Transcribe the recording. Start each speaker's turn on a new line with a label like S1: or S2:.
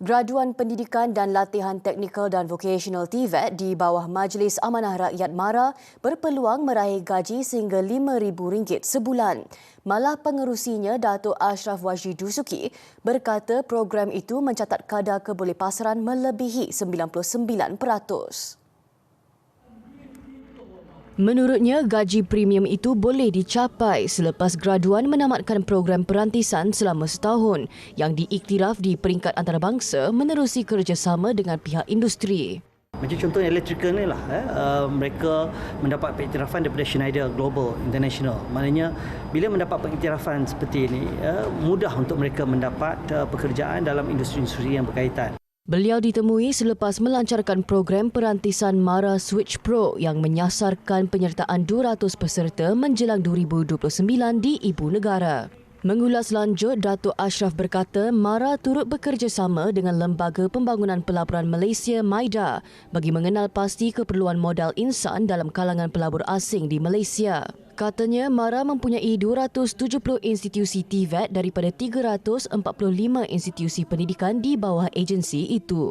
S1: Graduan Pendidikan dan Latihan Teknikal dan Vocational TVET di bawah Majlis Amanah Rakyat MARA berpeluang meraih gaji sehingga RM5,000 sebulan. Malah pengerusinya Datuk Ashraf Wajdi Dusuki berkata program itu mencatat kadar kebolehpasaran melebihi 99%. Menurutnya, gaji premium itu boleh dicapai selepas graduan menamatkan program perantisan selama setahun yang diiktiraf di peringkat antarabangsa menerusi kerjasama dengan pihak industri.
S2: Macam contohnya electrical ni lah, mereka mendapat pengiktirafan daripada Schneider Global International. Maknanya bila mendapat pengiktirafan seperti ini, mudah untuk mereka mendapat pekerjaan dalam industri-industri yang berkaitan.
S1: Beliau ditemui selepas melancarkan program perantisan MARA Switch Pro yang menyasarkan penyertaan 200 peserta menjelang 2029 di Ibu Negara. Mengulas lanjut, Datuk Ashraf berkata MARA turut bekerjasama dengan Lembaga Pembangunan Pelaburan Malaysia MIDA bagi mengenal pasti keperluan modal insan dalam kalangan pelabur asing di Malaysia. Katanya MARA mempunyai 270 institusi TVET daripada 345 institusi pendidikan di bawah agensi itu.